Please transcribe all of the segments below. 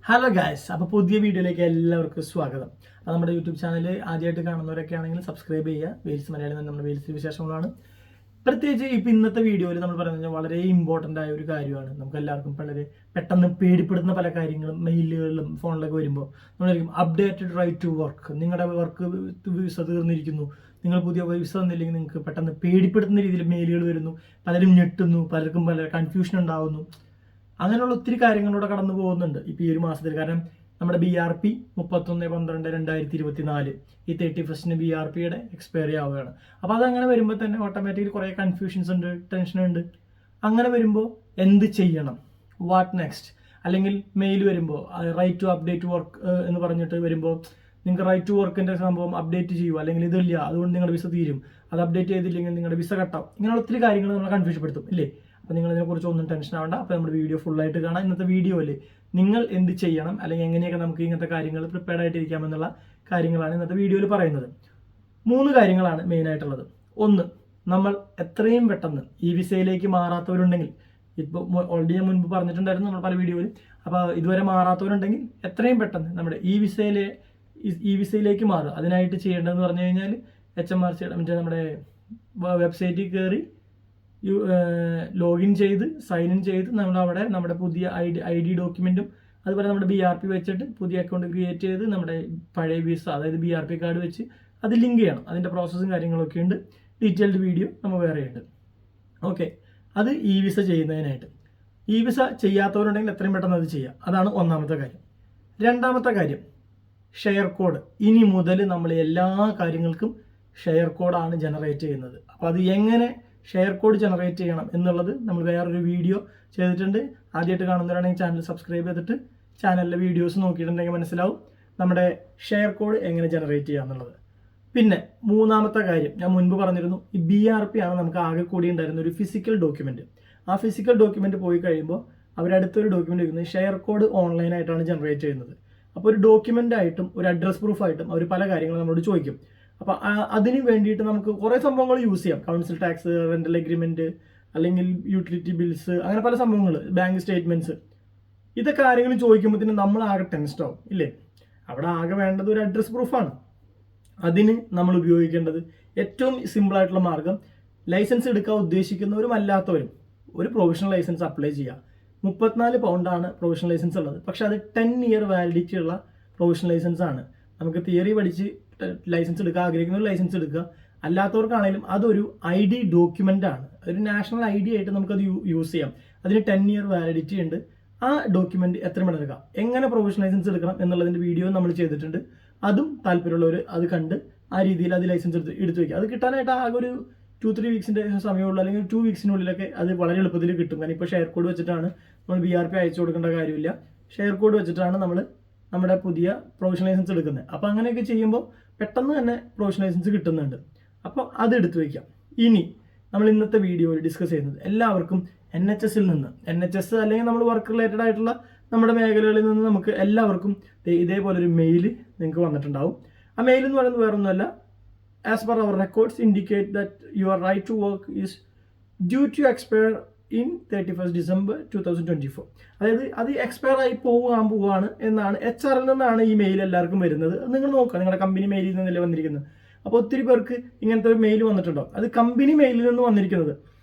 Hello guys, അപ്പോൾ പുതിയ വീഡിയോയിലേക്ക് എല്ലാവർക്കും സ്വാഗതം. അപ്പോൾ നമ്മുടെ യൂട്യൂബ് ചാനൽ ആദ്യമായിട്ട് കാണുന്നവരൊക്കെ ആണെങ്കിൽ സബ്സ്ക്രൈബ് ചെയ്യുക. വെയിൽസ് മലയാളം നമ്മുടെ വെയിൽസ് വിശേഷങ്ങളാണ്. പ്രത്യേകിച്ച് ഇപ്പോൾ ഇന്നത്തെ വീഡിയോയിൽ നമ്മൾ പറയുന്നത് വളരെ ഇമ്പോർട്ടൻ്റ് ആയ ഒരു കാര്യമാണ്. നമുക്ക് എല്ലാവർക്കും വളരെ പെട്ടെന്ന് പേടിപ്പെടുന്ന പല കാര്യങ്ങളും മെയിലുകളിലും ഫോണിലൊക്കെ വരുമ്പോൾ നമ്മളായിരിക്കും അപ്ഡേറ്റഡ് റൈറ്റ് ടു വർക്ക്. നിങ്ങളുടെ വർക്ക് വിസ തീർന്നിരിക്കുന്നു, നിങ്ങൾ പുതിയ വിസ തന്നില്ലെങ്കിൽ നിങ്ങൾക്ക് പെട്ടെന്ന് പേടിപ്പെടുത്തുന്ന രീതിയിൽ മെയിലുകൾ വരുന്നു. പലരും ഞെട്ടുന്നു, പലർക്കും പല കൺഫ്യൂഷൻ ഉണ്ടാകുന്നു. അങ്ങനെയുള്ള ഒത്തിരി കാര്യങ്ങളിലൂടെ കടന്നു പോകുന്നുണ്ട് ഇപ്പോൾ ഈ ഒരു മാസത്തിൽ. കാരണം നമ്മുടെ BRP 31/12/2024 ഈ 31st BRPയുടെ എക്സ്പയറി ആവുകയാണ്. അപ്പോൾ അതങ്ങനെ വരുമ്പോൾ തന്നെ ഓട്ടോമാറ്റിക്കലി കുറേ കൺഫ്യൂഷൻസ് ഉണ്ട്, ടെൻഷനുണ്ട്. അങ്ങനെ വരുമ്പോൾ എന്ത് ചെയ്യണം, വാട്ട് നെക്സ്റ്റ്, അല്ലെങ്കിൽ മെയിൽ വരുമ്പോൾ റൈറ്റ് ടു അപ്ഡേറ്റ് വർക്ക് എന്ന് പറഞ്ഞിട്ട് വരുമ്പോൾ നിങ്ങൾക്ക് റൈറ്റ് ടു വർക്കിൻ്റെ സംഭവം അപ്ഡേറ്റ് ചെയ്യുമോ, അല്ലെങ്കിൽ ഇതില്ല അതുകൊണ്ട് നിങ്ങളുടെ വിസ തീരും, അത് അപ്ഡേറ്റ് ചെയ്തില്ലെങ്കിൽ നിങ്ങളുടെ വിസ കട്ടാവും. ഇങ്ങനെയുള്ള ഒത്തിരി കാര്യങ്ങൾ നമ്മളെ കൺഫ്യൂഷൻപ്പെടുത്തും ഇല്ലേ. അപ്പോൾ നിങ്ങൾ ഇതിനെക്കുറിച്ച് ഒന്നും ടെൻഷൻ ആവണ്ട. അപ്പോൾ നമ്മുടെ വീഡിയോ ഫുള്ളായിട്ട് കാണാം. ഇന്നത്തെ വീഡിയോയിൽ നിങ്ങൾ എന്ത് ചെയ്യണം, അല്ലെങ്കിൽ എങ്ങനെയൊക്കെ നമുക്ക് ഇങ്ങനത്തെ കാര്യങ്ങൾ പ്രിപ്പയർഡ് ആയിട്ടിരിക്കാമെന്നുള്ള കാര്യങ്ങളാണ് ഇന്നത്തെ വീഡിയോയിൽ പറയുന്നത്. 3 കാര്യങ്ങളാണ് മെയിനായിട്ടുള്ളത്. ഒന്ന്, നമ്മൾ എത്രയും പെട്ടെന്ന് ഈ വിസയിലേക്ക് മാറാത്തവരുണ്ടെങ്കിൽ, ഇപ്പോൾ ഓൾറെഡി ഞാൻ മുൻപ് പറഞ്ഞിട്ടുണ്ടായിരുന്നു നമ്മൾ പല വീഡിയോയിൽ, അപ്പോൾ ഇതുവരെ മാറാത്തവരുണ്ടെങ്കിൽ എത്രയും പെട്ടെന്ന് നമ്മുടെ ഈ വിസയിലേക്ക് മാറുക. അതിനായിട്ട് ചെയ്യേണ്ടതെന്ന് പറഞ്ഞു കഴിഞ്ഞാൽ HMRC മറ്റേ നമ്മുടെ വെബ്സൈറ്റിൽ കയറി ലോഗിൻ ചെയ്ത് സൈൻ ഇൻ ചെയ്ത് നമ്മൾ അവിടെ നമ്മുടെ പുതിയ ID ഡോക്യുമെൻറ്റും അതുപോലെ നമ്മുടെ BRP വെച്ചിട്ട് പുതിയ അക്കൗണ്ട് ക്രിയേറ്റ് ചെയ്ത് നമ്മുടെ പഴയ വിസ, അതായത് BRP കാർഡ് വെച്ച് അത് ലിങ്ക് ചെയ്യണം. അതിൻ്റെ പ്രോസസ്സും കാര്യങ്ങളൊക്കെ ഉണ്ട്. ഡീറ്റെയിൽഡ് വീഡിയോ നമ്മൾ വേറെയുണ്ട്. ഓക്കെ, അത് ഈ വിസ ചെയ്യുന്നതിനായിട്ട്. ഈ വിസ ചെയ്യാത്തവരുണ്ടെങ്കിൽ എത്രയും പെട്ടെന്ന് അത് ചെയ്യാം. അതാണ് ഒന്നാമത്തെ കാര്യം. രണ്ടാമത്തെ കാര്യം, ഷെയർ കോഡ്. ഇനി മുതൽ നമ്മൾ എല്ലാ കാര്യങ്ങൾക്കും ഷെയർ കോഡാണ് ജനറേറ്റ് ചെയ്യുന്നത്. അപ്പോൾ അത് എങ്ങനെ ഷെയർ കോഡ് ജനറേറ്റ് ചെയ്യണം എന്നുള്ളത് നമ്മൾ വേറൊരു വീഡിയോ ചെയ്തിട്ടുണ്ട്. ആദ്യമായിട്ട് കാണുന്നവരാണെങ്കിൽ ചാനൽ സബ്സ്ക്രൈബ് ചെയ്തിട്ട് ചാനലിലെ വീഡിയോസ് നോക്കിയിട്ടുണ്ടെങ്കിൽ മനസ്സിലാവും നമ്മുടെ ഷെയർ കോഡ് എങ്ങനെ ജനറേറ്റ് ചെയ്യുക എന്നുള്ളത്. പിന്നെ മൂന്നാമത്തെ കാര്യം ഞാൻ മുൻപ് പറഞ്ഞിരുന്നു, ഈ BRP ആണ് നമുക്ക് ആകെ കൂടി ഉണ്ടായിരുന്ന ഒരു ഫിസിക്കൽ ഡോക്യുമെൻറ്റ്. ആ ഫിസിക്കൽ ഡോക്യുമെൻറ്റ് പോയി കഴിയുമ്പോൾ അവരടുത്തൊരു ഡോക്യുമെൻറ്റ് വയ്ക്കുന്നത് ഷെയർ കോഡ് ഓൺലൈനായിട്ടാണ് ജനറേറ്റ് ചെയ്യുന്നത്. അപ്പോൾ ഒരു ഡോക്യുമെൻ്റ് ആയിട്ടും ഒരു അഡ്രസ് പ്രൂഫായിട്ടും അവർ പല കാര്യങ്ങളും നമ്മളോട് ചോദിക്കും. അപ്പോൾ അതിന് വേണ്ടിയിട്ട് നമുക്ക് കുറേ സംഭവങ്ങൾ യൂസ് ചെയ്യാം. കൗൺസിൽ ടാക്സ്, റെൻ്റൽ എഗ്രിമെൻറ്റ്, അല്ലെങ്കിൽ യൂട്ടിലിറ്റി ബിൽസ്, അങ്ങനെ പല സംഭവങ്ങൾ, ബാങ്ക് സ്റ്റേറ്റ്മെൻറ്റ്സ്, ഇതൊക്കെ ആരെങ്കിലും ചോദിക്കുമ്പോഴത്തേനും നമ്മൾ ആകെ ടെൻസ്ഡ് ആവും ഇല്ലേ. അവിടെ ആകെ വേണ്ടത് ഒരു അഡ്രസ് പ്രൂഫാണ്. അതിന് നമ്മൾ ഉപയോഗിക്കേണ്ടത് ഏറ്റവും സിമ്പിളായിട്ടുള്ള മാർഗം, ലൈസൻസ് എടുക്കാൻ ഉദ്ദേശിക്കുന്നവരും അല്ലാത്തവരും ഒരു പ്രൊവിഷണൽ ലൈസൻസ് അപ്ലൈ ചെയ്യുക. 34 പൗണ്ടാണ് പ്രൊവിഷണൽ ലൈസൻസ് ഉള്ളത്. പക്ഷേ അത് 10 ഇയർ വാലിഡിറ്റി ഉള്ള പ്രൊവിഷണൽ ലൈസൻസ് ആണ്. നമുക്ക് തിയറി പഠിച്ച് ലൈസൻസ് എടുക്കുക, ആഗ്രഹിക്കുന്ന ഒരു ലൈസൻസ് എടുക്കുക. അല്ലാത്തവർക്കാണെങ്കിലും അതൊരു ID ഡോക്യുമെൻ്റ് ആണ്. ഒരു നാഷണൽ ID ആയിട്ട് നമുക്കത് യൂസ് ചെയ്യാം. അതിന് 10 ഇയർ വാലിഡിറ്റി ഉണ്ട്. ആ ഡോക്യുമെൻ്റ് എത്രയും പെട്ടെന്ന് എടുക്കാം. എങ്ങനെ പ്രൊവിഷണൽ ലൈസൻസ് എടുക്കണം എന്നുള്ളതിൻ്റെ വീഡിയോ നമ്മൾ ചെയ്തിട്ടുണ്ട്. അതും താല്പര്യമുള്ളവർ അത് കണ്ട് ആ രീതിയിൽ അത് ലൈസൻസ് എടുത്ത് വയ്ക്കുക. അത് കിട്ടാനായിട്ട് ആകെ ഒരു 2-3 വീക്സിൻ്റെ സമയമുള്ളൂ, അല്ലെങ്കിൽ 2 വീക്സിനുള്ളിലൊക്കെ അത് വളരെ എളുപ്പത്തിൽ കിട്ടും. കാരണം ഇപ്പോൾ ഷെയർ കോഡ് വെച്ചിട്ടാണ് നമ്മൾ BRP അയച്ചു കൊടുക്കേണ്ട കാര്യമില്ല. ഷെയർ കോഡ് വെച്ചിട്ടാണ് നമ്മൾ നമ്മുടെ പുതിയ പ്രൊവിഷണൽ ലൈസൻസ് എടുക്കുന്നത്. അപ്പോൾ അങ്ങനെയൊക്കെ ചെയ്യുമ്പോൾ പെട്ടെന്ന് തന്നെ പ്രൊവിഷണൽ ലൈസൻസ് കിട്ടുന്നുണ്ട്. അപ്പോൾ അത് എടുത്തു വയ്ക്കാം. ഇനി നമ്മൾ ഇന്നത്തെ വീഡിയോയിൽ ഡിസ്കസ് ചെയ്യുന്നത് എല്ലാവർക്കും NHSൽ നിന്ന്, NHS അല്ലെങ്കിൽ നമ്മൾ വർക്ക് റിലേറ്റഡ് ആയിട്ടുള്ള നമ്മുടെ മേഖലകളിൽ നിന്ന് നമുക്ക് എല്ലാവർക്കും ഇതേപോലൊരു മെയിൽ നിങ്ങൾക്ക് വന്നിട്ടുണ്ടാവും. ആ മെയിൽ എന്ന് പറയുന്നത് വേറൊന്നുമല്ല, as per our records indicate that your right to work is due to expire in 31st December 2024. അതായത് അത് എക്സ്പയർ ആയി പോവുകയാണ് എന്നാണ് HR നിന്നാണ് ഈ മെയിൽ എല്ലാവർക്കും വരുന്നത്. നിങ്ങൾ നോക്കുക, നിങ്ങളുടെ കമ്പനി മെയിലിൽ നിന്നല്ലേ വന്നിരിക്കുന്നത്. അപ്പോൾ ഒത്തിരി പേർക്ക് ഇങ്ങനത്തെ ഒരു മെയിൽ വന്നിട്ടുണ്ടോ, അത് കമ്പനി മെയിലിൽ നിന്ന് വന്നിരിക്കുന്നത്.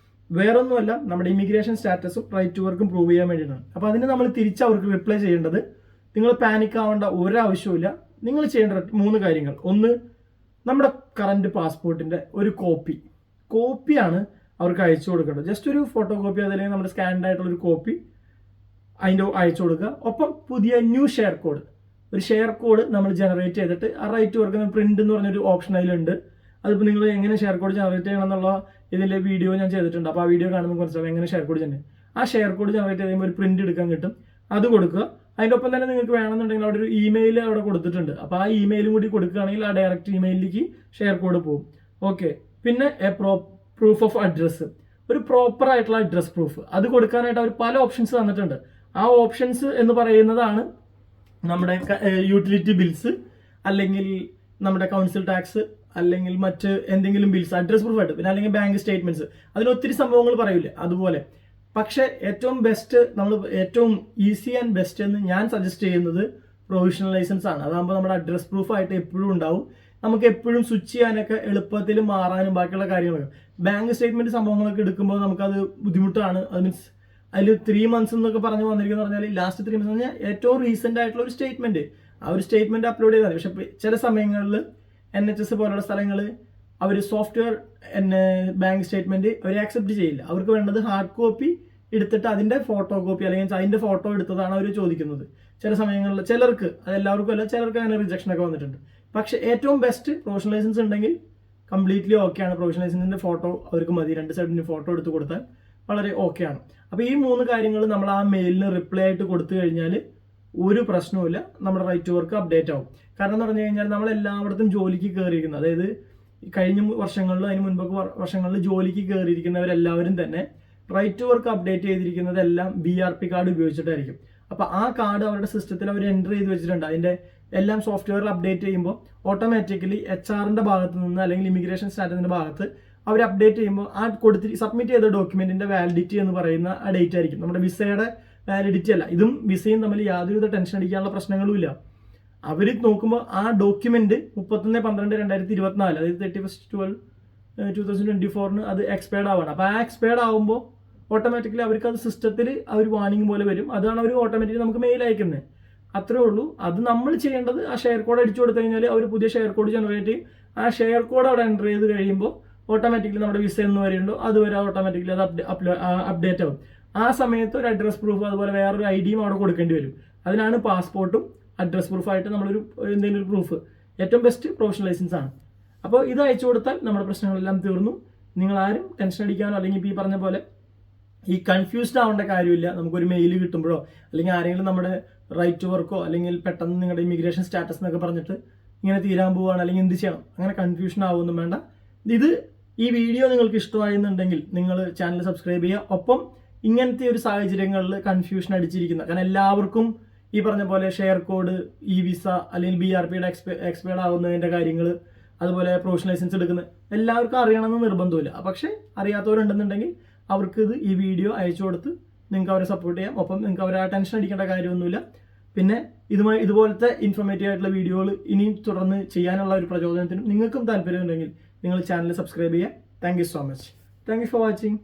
വേറൊന്നുമല്ല, നമ്മുടെ ഇമിഗ്രേഷൻ സ്റ്റാറ്റസും റൈറ്റ് ടു വർക്കും പ്രൂവ് ചെയ്യാൻ വേണ്ടിയിട്ടാണ്. അപ്പോൾ അതിന് നമ്മൾ തിരിച്ച് അവർക്ക് റിപ്ലൈ ചെയ്യേണ്ടത്, നിങ്ങൾ പാനിക് ആവേണ്ട ഒരാവശ്യമില്ല. നിങ്ങൾ ചെയ്യേണ്ട 3 കാര്യങ്ങൾ. ഒന്ന്, നമ്മുടെ കറണ്ട് പാസ്പോർട്ടിൻ്റെ ഒരു കോപ്പിയാണ് അവർക്ക് അയച്ചു കൊടുക്കേണ്ടത്. ജസ്റ്റ് ഒരു ഫോട്ടോ കോപ്പി, അതല്ലെങ്കിൽ നമ്മുടെ സ്കാൻഡ് ആയിട്ടുള്ളൊരു കോപ്പി അതിൻ്റെ അയച്ചു കൊടുക്കുക. ഒപ്പം പുതിയ ന്യൂ ഷെയർ കോഡ്, ഒരു ഷെയർ കോഡ് നമ്മൾ ജനറേറ്റ് ചെയ്തിട്ട് ആ റൈറ്റ് വർക്ക് പ്രിന്റ് എന്ന് പറഞ്ഞൊരു ഓപ്ഷൻ അതിലുണ്ട്. അതിപ്പോൾ നിങ്ങൾ എങ്ങനെ ഷെയർ കോഡ് ജനറേറ്റ് ചെയ്യണം എന്നുള്ള ഇതിൻ്റെ വീഡിയോ ഞാൻ ചെയ്തിട്ടുണ്ട്. അപ്പോൾ ആ വീഡിയോ കാണുമ്പോൾ മനസ്സിലാവും എങ്ങനെ ഷെയർ കോഡ് ജനറേറ്റ്. ആ ഷെയർ കോഡ് ജനറേറ്റ് ചെയ്യുമ്പോൾ ഒരു പ്രിന്റ് എടുക്കാൻ കിട്ടും, അത് കൊടുക്കുക. അതിൻ്റെ ഒപ്പം തന്നെ നിങ്ങൾക്ക് വേണമെന്നുണ്ടെങ്കിൽ അവിടെ ഒരു ഇമെയിൽ അവിടെ കൊടുത്തിട്ടുണ്ട്. അപ്പോൾ ആ ഇമെയിലും കൂടി കൊടുക്കുകയാണെങ്കിൽ ആ ഡയറക്റ്റ് ഇമെയിലിലേക്ക് ഷെയർ കോഡ് പോകും. ഓക്കെ, പിന്നെ പ്രൂഫ് ഓഫ് അഡ്രസ്സ്, ഒരു പ്രോപ്പർ ആയിട്ടുള്ള അഡ്രസ് പ്രൂഫ്, അത് കൊടുക്കാനായിട്ട് അവർ പല ഓപ്ഷൻസ് തന്നിട്ടുണ്ട്. ആ ഓപ്ഷൻസ് എന്ന് പറയുന്നതാണ് നമ്മുടെ യൂട്ടിലിറ്റി ബിൽസ്, അല്ലെങ്കിൽ നമ്മുടെ കൗൺസിൽ ടാക്സ്, അല്ലെങ്കിൽ മറ്റ് എന്തെങ്കിലും ബിൽസ് അഡ്രസ് പ്രൂഫായിട്ട്, പിന്നെ അല്ലെങ്കിൽ ബാങ്ക് സ്റ്റേറ്റ്മെന്റ്സ്, അതിന് ഒത്തിരി സംഭവങ്ങൾ പറയില്ലേ. അതുപോലെ പക്ഷേ ഏറ്റവും ബെസ്റ്റ്, നമ്മൾ ഏറ്റവും ഈസി ആൻഡ് ബെസ്റ്റ് എന്ന് ഞാൻ സജസ്റ്റ് ചെയ്യുന്നത് പ്രൊവിഷണൽ ലൈസൻസ് ആണ്. അതാകുമ്പോൾ നമ്മുടെ അഡ്രസ് പ്രൂഫ് ആയിട്ട് എപ്പോഴും ഉണ്ടാവും. നമുക്ക് എപ്പോഴും സ്വിച്ച് ചെയ്യാനൊക്കെ എളുപ്പത്തിൽ മാറാനും ബാക്കിയുള്ള കാര്യങ്ങളൊക്കെ. ബാങ്ക് സ്റ്റേറ്റ്മെന്റ് സംഭവങ്ങളൊക്കെ എടുക്കുമ്പോൾ നമുക്കത് ബുദ്ധിമുട്ടാണ്. അത് മീൻസ് അതിൽ 3 months എന്നൊക്കെ പറഞ്ഞു വന്നിരിക്കുന്നത് പറഞ്ഞാൽ ലാസ്റ്റ് 3 months പറഞ്ഞാൽ ഏറ്റവും റീസെന്റ് ആയിട്ടുള്ള ഒരു സ്റ്റേറ്റ്മെന്റ്, ആ ഒരു സ്റ്റേറ്റ്മെന്റ് അപ്ലോഡ് ചെയ്താൽ മതി. പക്ഷെ ചില സമയങ്ങളിൽ NHS പോലുള്ള സ്ഥലങ്ങൾ അവർ സോഫ്റ്റ്വെയർ ബാങ്ക് സ്റ്റേറ്റ്മെന്റ് അവർ ആക്സെപ്റ്റ് ചെയ്യില്ല. അവർക്ക് വേണ്ടത് ഹാർഡ് കോപ്പി എടുത്തിട്ട് അതിന്റെ ഫോട്ടോ കോപ്പി അല്ലെങ്കിൽ അതിന്റെ ഫോട്ടോ എടുത്തതാണ് അവർ ചോദിക്കുന്നത്. ചില സമയങ്ങളിൽ ചിലർക്ക്, അതെല്ലാവർക്കും അല്ല, ചിലർക്ക് അങ്ങനെ റിജക്ഷൻ ഒക്കെ വന്നിട്ടുണ്ട്. പക്ഷെ ഏറ്റവും ബെസ്റ്റ് പ്രൊഫഷണൽ ലൈസൻസ് ഉണ്ടെങ്കിൽ കംപ്ലീറ്റ്ലി ഓക്കെയാണ്. പ്രൊഫഷണൽ ലൈസൻസിന്റെ ഫോട്ടോ അവർക്ക് മതി, 2 സൈഡിന് ഫോട്ടോ എടുത്ത് കൊടുത്താൽ വളരെ ഓക്കെയാണ്. അപ്പോൾ ഈ 3 കാര്യങ്ങൾ നമ്മൾ ആ മെയിലിന് റിപ്ലൈ ആയിട്ട് കൊടുത്തു കഴിഞ്ഞാൽ ഒരു പ്രശ്നവുമില്ല, നമ്മുടെ റൈറ്റ് ടു വർക്ക് അപ്ഡേറ്റ് ആവും. കാരണം എന്ന് പറഞ്ഞു കഴിഞ്ഞാൽ നമ്മൾ എല്ലായിടത്തും ജോലിക്ക് കയറിയിരിക്കുന്നത്, അതായത് കഴിഞ്ഞ വർഷങ്ങളിൽ അതിന് മുൻപൊക്കെ വർഷങ്ങളിൽ ജോലിക്ക് കയറിയിരിക്കുന്നവരെല്ലാവരും തന്നെ റൈറ്റ് ടു വർക്ക് അപ്ഡേറ്റ് ചെയ്തിരിക്കുന്നതെല്ലാം BRP കാർഡ് ഉപയോഗിച്ചിട്ടായിരിക്കും. അപ്പോൾ ആ കാർഡ് അവരുടെ സിസ്റ്റത്തിൽ അവർ എൻ്റർ ചെയ്ത് വെച്ചിട്ടുണ്ട്. അതിൻ്റെ എല്ലാം സോഫ്റ്റ്വെയറിൽ അപ്ഡേറ്റ് ചെയ്യുമ്പോൾ ഓട്ടോമാറ്റിക്കലി HR-ന്റെ ഭാഗത്ത് നിന്ന് അല്ലെങ്കിൽ ഇമിഗ്രേഷൻ സ്റ്റാറ്റസിന്റെ ഭാഗത്ത് അവർ അപ്ഡേറ്റ് ചെയ്യുമ്പോൾ ആ സബ്മിറ്റ് ചെയ്ത ഡോക്യുമെന്റിന്റെ വാലിഡിറ്റി എന്ന് പറയുന്ന ആ ഡേറ്റ് ആയിരിക്കും. നമ്മുടെ വിസയുടെ വാലിഡിറ്റി അല്ല. ഇതും വിസയും തമ്മിൽ യാതൊരുവിധ ടെൻഷൻ അടിക്കാനുള്ള പ്രശ്നങ്ങളും ഇല്ല. അവർ നോക്കുമ്പോൾ ആ ഡോക്യുമെന്റ് 31/12/2024, അതായത് 31/12/2024 അത് എക്സ്പയർഡ് ആവാണ്. അപ്പോൾ ആ എക്സ്പയർഡ് ആവുമ്പോൾ ഓട്ടോമാറ്റിക്കലി അവർക്ക് അത് സിസ്റ്റത്തിൽ ആ ഒരു വാർണിംഗ് പോലെ വരും. അതാണ് അവർ ഓട്ടോമാറ്റിക്കലി നമുക്ക് മെയിൽ അയക്കുന്നത്. അത്രേ ഉള്ളൂ. അത് നമ്മൾ ചെയ്യേണ്ടത് ആ ഷെയർ കോഡ് അടിച്ചു കൊടുത്തു കഴിഞ്ഞാൽ അവർ പുതിയ ഷെയർ കോഡ് ജനറേറ്റ് ചെയ്യും. ആ ഷെയർ കോഡ് അവിടെ എൻ്റർ ചെയ്ത് കഴിയുമ്പോൾ ഓട്ടോമാറ്റിക്കലി നമ്മുടെ വിസ എന്ന് പറയുന്നുണ്ടോ അതുവരെ ഓട്ടോമാറ്റിക്കലി അത് അപ്ഡേറ്റ് ആവും. ആ സമയത്ത് ഒരു അഡ്രസ് പ്രൂഫ് അതുപോലെ വേറൊരു IDയും അവിടെ കൊടുക്കേണ്ടി വരും. അതിനാണ് പാസ്പോർട്ടും അഡ്രസ് പ്രൂഫായിട്ട് നമ്മളൊരു എന്തെങ്കിലും ഒരു പ്രൂഫ്. ഏറ്റവും ബെസ്റ്റ് പ്രൊഫഷണൽ ലൈസൻസ് ആണ്. അപ്പോൾ ഇത് അയച്ചു കൊടുത്താൽ നമ്മുടെ പ്രശ്നങ്ങളെല്ലാം തീർന്നു. നിങ്ങൾ ആരും ടെൻഷൻ അടിക്കാനോ അല്ലെങ്കിൽ ഇപ്പോൾ ഈ പറഞ്ഞ പോലെ ഈ കൺഫ്യൂസ്ഡ് ആവേണ്ട കാര്യമില്ല. നമുക്കൊരു മെയിൽ കിട്ടുമ്പോഴോ അല്ലെങ്കിൽ ആരെങ്കിലും നമ്മുടെ റൈറ്റ് ടു വർക്കോ അല്ലെങ്കിൽ പെട്ടെന്ന് നിങ്ങളുടെ ഇമിഗ്രേഷൻ സ്റ്റാറ്റസ് എന്നൊക്കെ പറഞ്ഞിട്ട് ഇങ്ങനെ തീരാൻ പോവുകയാണ് അല്ലെങ്കിൽ എന്ത് ചെയ്യണം, അങ്ങനെ കൺഫ്യൂഷൻ ആവുമൊന്നും വേണ്ട. ഈ വീഡിയോ നിങ്ങൾക്ക് ഇഷ്ടമായെന്നുണ്ടെങ്കിൽ നിങ്ങൾ ചാനൽ സബ്സ്ക്രൈബ് ചെയ്യുക. ഒപ്പം ഇങ്ങനത്തെ ഒരു സാഹചര്യങ്ങളിൽ കൺഫ്യൂഷൻ അടിച്ചിരിക്കുന്ന, കാരണം എല്ലാവർക്കും ഈ പറഞ്ഞ പോലെ ഷെയർ കോഡ്, വിസ അല്ലെങ്കിൽ BRPയുടെ എക്സ്പയർഡ് ആവുന്നതിൻ്റെ കാര്യങ്ങൾ, അതുപോലെ പ്രൊഫഷണൽ ലൈസൻസ് എടുക്കുന്നത് എല്ലാവർക്കും അറിയണമെന്ന് നിർബന്ധമില്ല. പക്ഷേ അറിയാത്തവരുണ്ടെന്നുണ്ടെങ്കിൽ അവർക്ക് ഈ വീഡിയോ അയച്ചു കൊടുത്ത് നിങ്ങൾക്ക് അവരെ സപ്പോർട്ട് ചെയ്യാം. ഒപ്പം നിങ്ങൾക്ക് അവരെ ടെൻഷൻ അടിക്കേണ്ട കാര്യമൊന്നുമില്ല. പിന്നെ ഇതുപോലത്തെ ഇൻഫോർമേറ്റീവ് ആയിട്ടുള്ള വീഡിയോകൾ ഇനിയും തുടർന്ന് ചെയ്യാനുള്ള ഒരു പ്രചോദനത്തിനും നിങ്ങൾക്കും താല്പര്യമുണ്ടെങ്കിൽ നിങ്ങൾ ചാനൽ സബ്സ്ക്രൈബ് ചെയ്യുക. Thank you so much. Thank you for watching.